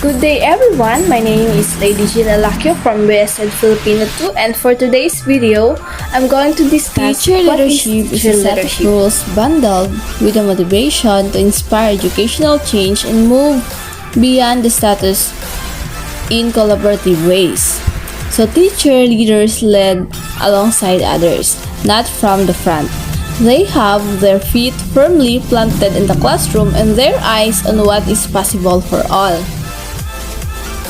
Good day everyone, my name is Lady Gina Lakio from BSL Filipino 2 and for today's video, I'm going to discuss Teacher what is leadership is teacher a set of leadership. rules bundled with a motivation to inspire educational change and move beyond the status in collaborative ways. So teacher leaders lead alongside others, not from the front. They have their feet firmly planted in the classroom and their eyes on what is possible for all.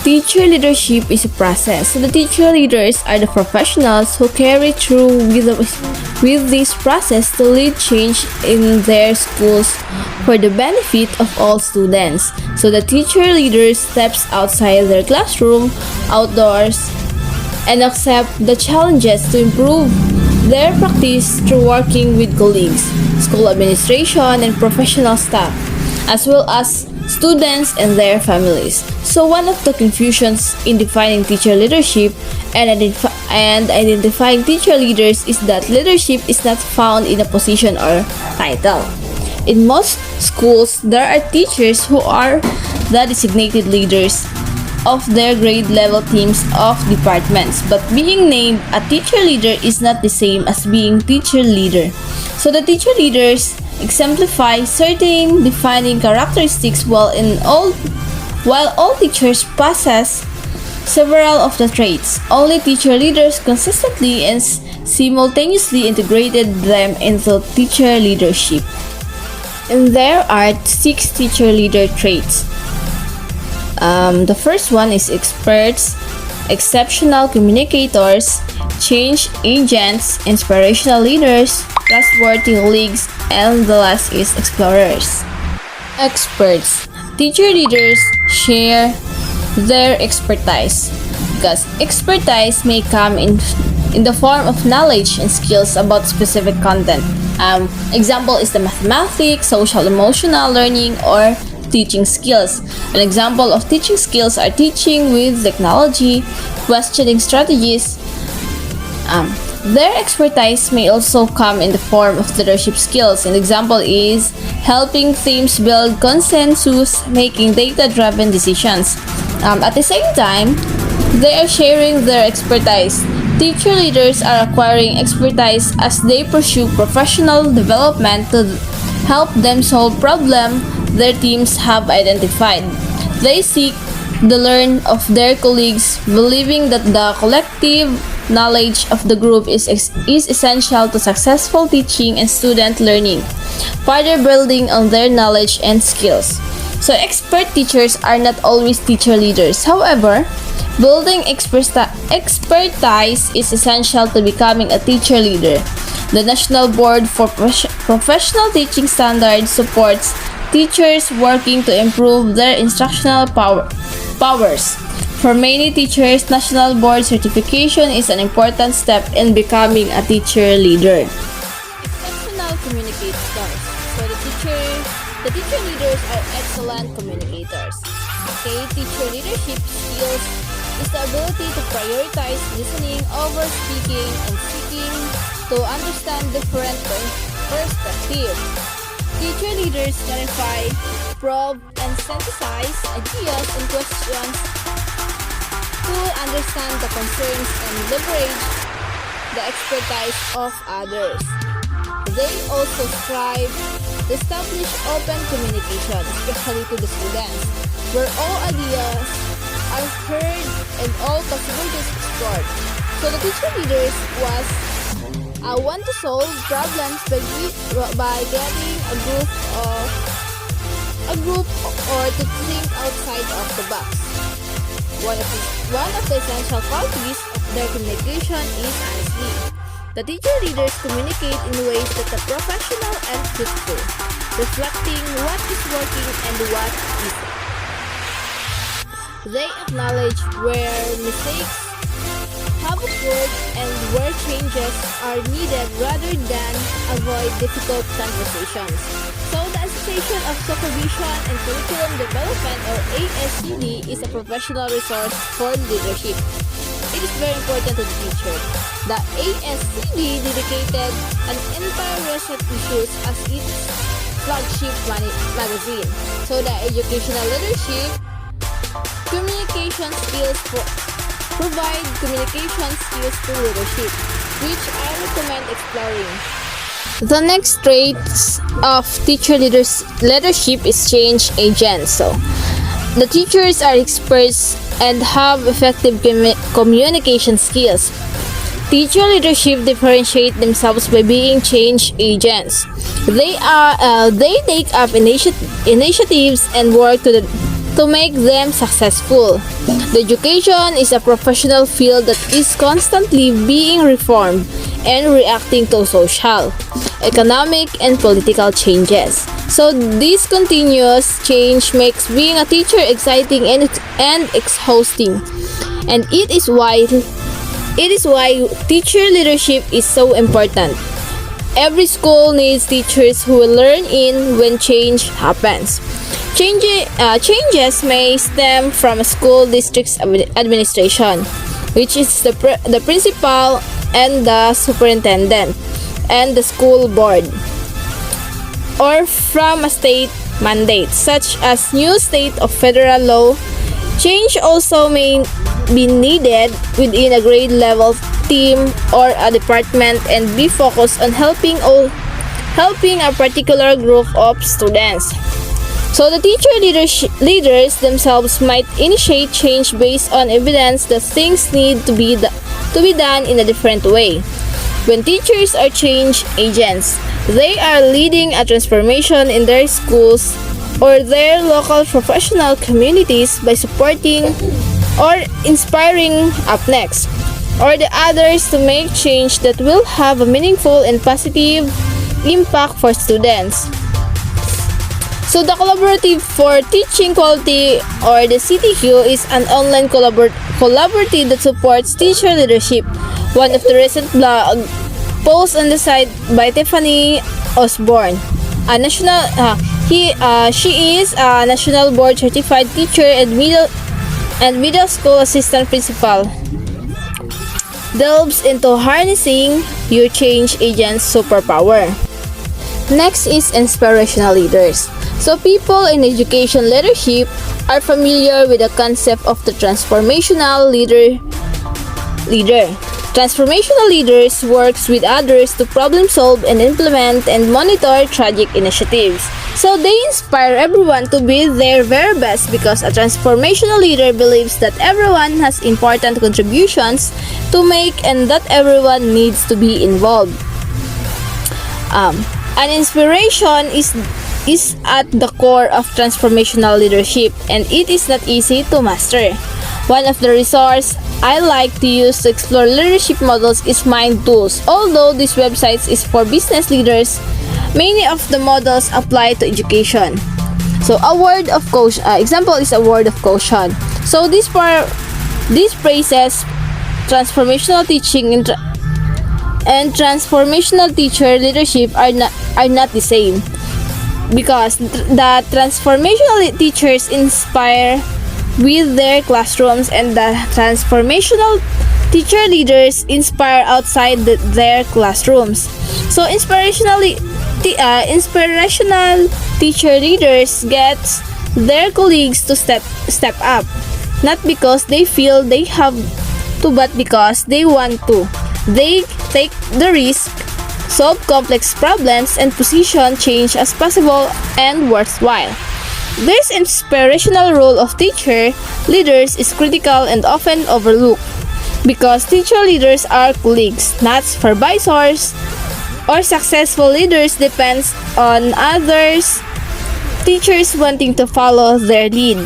Teacher leadership is a process. So the teacher leaders are the professionals who carry through with this process to lead change in their schools for the benefit of all students. So the teacher leader steps outside their classroom, outdoors, and accept the challenges to improve their practice through working with colleagues, school administration, and professional staff, as well as students and their families. So one of the confusions in defining teacher leadership and identifying teacher leaders is that leadership is not found in a position or title. In most schools, there are teachers who are the designated leaders of their grade level teams of departments, but being named a teacher leader is not the same as being teacher leader. So the teacher leaders exemplify certain defining characteristics while all teachers possess several of the traits. Only teacher leaders consistently and simultaneously integrated them into teacher leadership. And there are 6 teacher leader traits. The first one is experts, exceptional communicators, change agents, inspirational leaders, trustworthy colleagues, and the last is explorers. Experts. Teacher leaders share their expertise because expertise may come in the form of knowledge and skills about specific content. Example is the mathematics, social emotional learning, or teaching skills. An example of teaching skills are teaching with technology, questioning strategies. Their expertise may also come in the form of leadership skills. An example is helping teams build consensus, making data-driven decisions. At the same time, they are sharing their expertise. Teacher leaders are acquiring expertise as they pursue professional development to help them solve problems their teams have identified. They seek to learn of their colleagues, believing that the collective knowledge of the group is essential to successful teaching and student learning, further building on their knowledge and skills. So expert teachers are not always teacher leaders. However, building expertise is essential to becoming a teacher leader. The National Board for Professional Teaching Standards supports teachers working to improve their instructional powers. For many teachers, National Board certification is an important step in becoming a teacher leader. Exceptional communicators. So the teacher leaders are excellent communicators. Okay, teacher leadership skills is the ability to prioritize listening over speaking and seeking to understand different perspectives. Teacher leaders clarify, probe, and synthesize ideas and questions to understand the concerns and leverage the expertise of others. They also strive to establish open communication, especially to the students, where all ideas are heard and all possibilities explored. So the teacher leaders want to solve problems by getting a group or to think outside of the box. One of the essential qualities of their communication is honesty. The teacher leaders communicate in ways that are professional and truthful, reflecting what is working and what isn't. They acknowledge where mistakes have occurred and where changes are needed rather than avoid difficult conversations. So the Association of Supervision and Curriculum Development, or ASCD, is a professional resource for leadership. It is very important to the teacher. The ASCD dedicated an entire research issues as its flagship magazine. So the educational leadership Communication skills provide communication skills to leadership, which I recommend exploring. The next traits of teacher leadership is change agents. So, the teachers are experts and have effective communication skills. Teacher leadership differentiate themselves by being change agents. They take up initiatives and work to make them successful. The education is a professional field that is constantly being reformed and reacting to social, economic, and political changes. So this continuous change makes being a teacher exciting and exhausting. And it is why teacher leadership is so important. Every school needs teachers who will learn in when change happens. Changes may stem from a school district's administration, which is the principal and the superintendent and the school board, or from a state mandate, such as new state or federal law. Change also may be needed within a grade level team or a department and be focused on helping a particular group of students. So the teacher leaders themselves might initiate change based on evidence that things need to be done in a different way. When teachers are change agents, they are leading a transformation in their schools or their local professional communities by supporting or inspiring up next, or the others to make change that will have a meaningful and positive impact for students. So the Collaborative for Teaching Quality, or the CTQ, is an online collaborative that supports teacher leadership. One of the recent blog posts on the site by Tiffany Osborne, she is a national board certified teacher and middle school assistant principal, delves into harnessing your change agent's superpower. Next is inspirational leaders. So people in education leadership are familiar with the concept of the transformational leader. Transformational leaders works with others to problem solve and implement and monitor tragic initiatives. So they inspire everyone to be their very best because a transformational leader believes that everyone has important contributions to make and that everyone needs to be involved. An inspiration is at the core of transformational leadership, and it is not easy to master. One of the resources I like to use to explore leadership models is Mind Tools. Although this website is for business leaders, many of the models apply to education. So example is a word of caution. So these phrases, transformational teaching and transformational teacher leadership are not the same, because the transformational teachers inspire with their classrooms and the transformational teacher leaders inspire outside their classrooms. So inspirational teacher leaders get their colleagues to step up, not because they feel they have to, but because they want to. They take the risk, solve complex problems, and position change as possible and worthwhile. This inspirational role of teacher leaders is critical and often overlooked because teacher leaders are colleagues, not supervisors, or successful leaders depends on others, teachers wanting to follow their lead.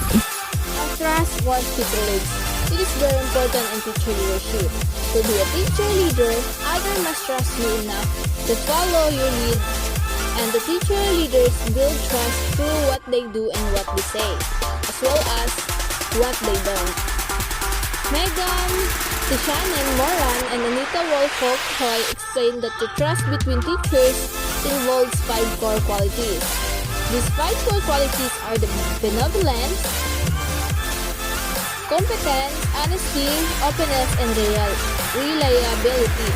Trust one's colleagues. It is very important in teacher leadership. To be a teacher leader, others must trust you enough to follow your lead, and the teacher leaders build trust through what they do and what they say, as well as what they don't. Megan Tishanen Moran and Anita Wolfolk-Hoy explained that the trust between teachers involves 5 core qualities. These 5 core qualities are the benevolence, competence, honesty, openness, and reliability.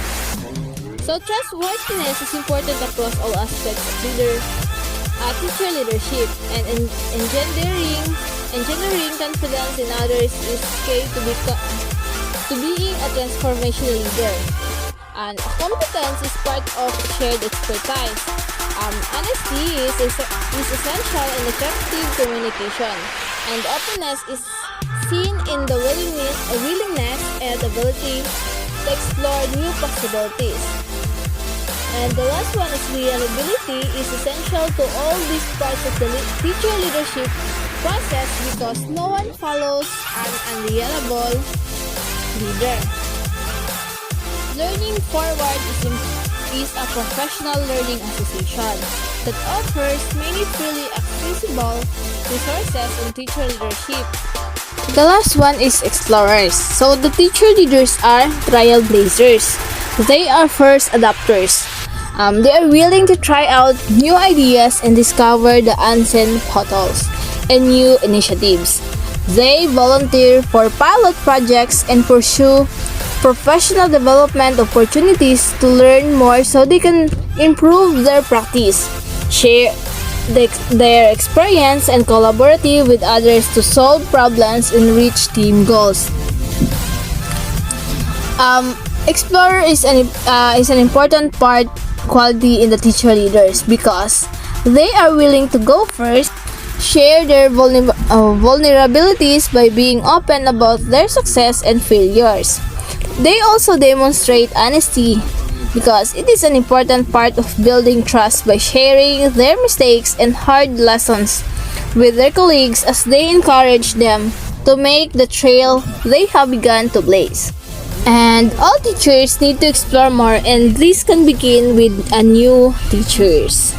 So trustworthiness is important across all aspects of teacher leadership, and engendering Engineering confidence in others is key to being a transformational leader. And competence is part of shared expertise. Honesty is essential in effective communication, and openness is seen in the willingness and ability to explore new possibilities. And the last one is reliability is essential to all these parts of the teacher leadership process because no one follows an unreliable leader. Learning Forward is a professional learning association that offers many freely accessible resources on teacher leadership. The last one is Explorers. So the teacher leaders are trailblazers. They are first adopters. They are willing to try out new ideas and discover the unseen potholes and new initiatives. They volunteer for pilot projects and pursue professional development opportunities to learn more so they can improve their practice, share their experience, and collaborate with others to solve problems and reach team goals. Explorer is an important quality in the teacher leaders because they are willing to go first, share their vulnerabilities by being open about their success and failures. They also demonstrate honesty because it is an important part of building trust by sharing their mistakes and hard lessons with their colleagues as they encourage them to make the trail they have begun to blaze. And all teachers need to explore more, and this can begin with a new teachers.